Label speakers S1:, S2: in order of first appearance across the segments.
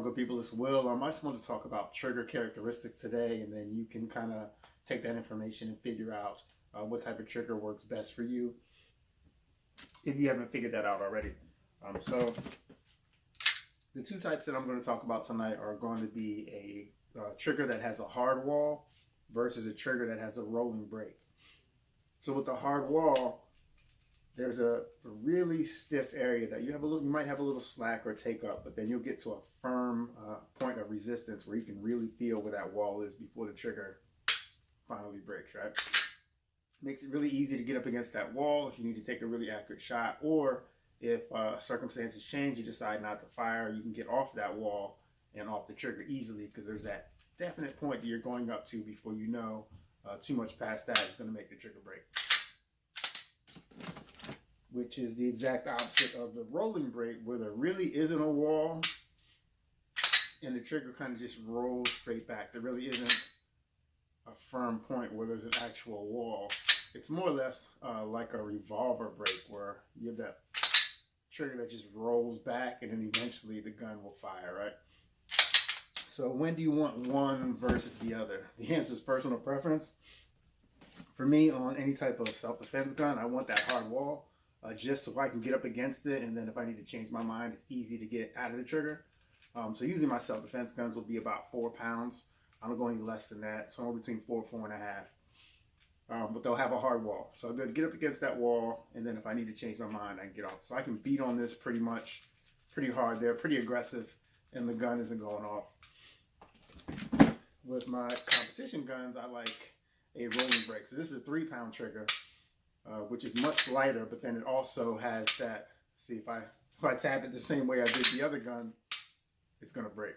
S1: going, good people? It's Will. I just want to talk about trigger characteristics today, and then you can kind of take that information and figure out what type of trigger works best for you if you haven't figured that out already. So the two types that I'm going to talk about tonight are going to be a trigger that has a hard wall versus a trigger that has a rolling break. So with the hard wall, there's a really stiff area that you might have a little slack or take up, but then you'll get to a firm point of resistance where you can really feel where that wall is before the trigger finally breaks, right? Makes it really easy to get up against that wall if you need to take a really accurate shot, or if circumstances change, you decide not to fire, you can get off that wall and off the trigger easily, because there's that definite point that you're going up to before you know too much past that is going to make the trigger break. Which is the exact opposite of the rolling break, where there really isn't a wall and the trigger kind of just rolls straight back. There really isn't a firm point where there's an actual wall. It's more or less like a revolver break, where you have that trigger that just rolls back and then eventually the gun will fire, right? So when do you want one versus the other? The answer is personal preference. For me, on any type of self-defense gun, I want that hard wall. Just so I can get up against it, and then if I need to change my mind, it's easy to get out of the trigger. So usually my self-defense guns will be about 4 pounds. I don't go any less than that, somewhere between 4 and 4.5. But they'll have a hard wall. So I'm going to get up against that wall, and then if I need to change my mind, I can get off. So I can beat on this pretty hard. They're pretty aggressive, and the gun isn't going off. With my competition guns, I like a rolling break. So this is a 3-pound trigger. Which is much lighter, but then it also has that, see, if I tap it the same way I did the other gun, it's going to break.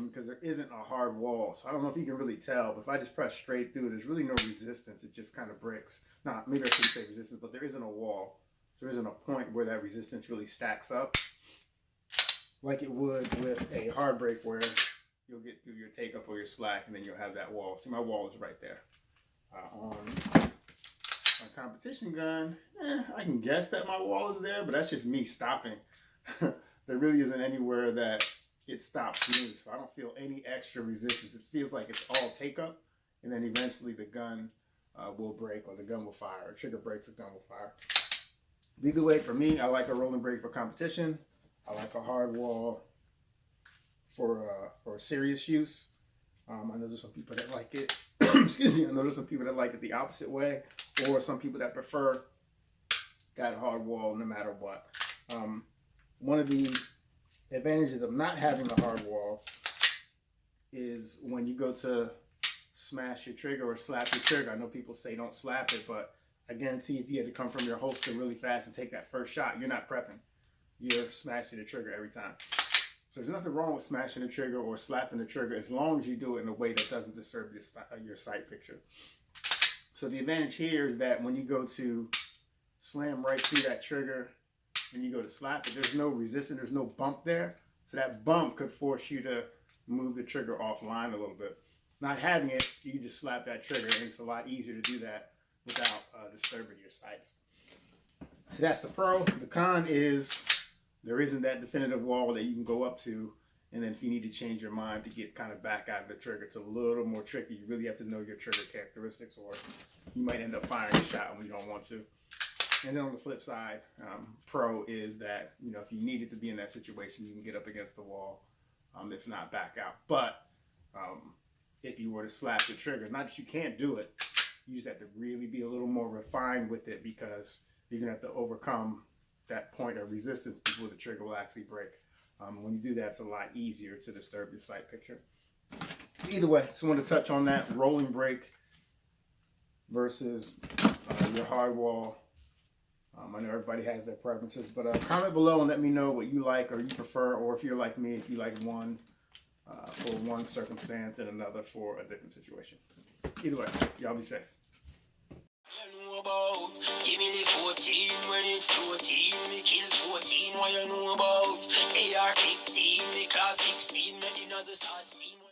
S1: Because there isn't a hard wall. So I don't know if you can really tell, but if I just press straight through, there's really no resistance. It just kind of breaks. Nah, maybe I shouldn't say resistance, but there isn't a wall. So there isn't a point where that resistance really stacks up like it would with a hard break, where you'll get through your take up or your slack, and then you'll have that wall. See, my wall is right there. On a competition gun, I can guess that my wall is there, but that's just me stopping. There really isn't anywhere that it stops me, so I don't feel any extra resistance. It feels like it's all take up, and then eventually the gun will break, or the gun will fire, or trigger breaks, the gun will fire. Either way, for me, I like a rolling break for competition. I like a hard wall for serious use. I know there's some people that like it. Excuse me. I know there's some people that like it the opposite way, or some people that prefer that hard wall no matter what. One of the advantages of not having a hard wall is when you go to smash your trigger or slap your trigger. I know people say don't slap it, but I guarantee if you had to come from your holster really fast and take that first shot, you're not prepping. You're smashing the trigger every time. So there's nothing wrong with smashing the trigger or slapping the trigger, as long as you do it in a way that doesn't disturb your sight picture. So the advantage here is that when you go to slam right through that trigger and you go to slap it, there's no resistance, there's no bump there. So that bump could force you to move the trigger offline a little bit. Not having it, you can just slap that trigger, and it's a lot easier to do that without disturbing your sights. So that's the pro. The con is there isn't that definitive wall that you can go up to, and then if you need to change your mind to get kind of back out of the trigger, it's a little more tricky. You really have to know your trigger characteristics, or you might end up firing a shot when you don't want to. And then on the flip side, pro is that, you know, if you needed to be in that situation, you can get up against the wall, if not back out. But if you were to slap the trigger, not that you can't do it, you just have to really be a little more refined with it, because you're going to have to overcome that point of resistance before the trigger will actually break. When you do that, it's a lot easier to disturb your sight picture. Either way, just want to touch on that rolling break versus your hard wall. I know everybody has their preferences, but comment below and let me know what you like or you prefer, or if you're like me, if you like one for one circumstance and another for a different situation. Either way, y'all be safe.
S2: Give me the 14 when it's 14, me kill 14, what you know about AR-15, me class 16, me dinner to start steam.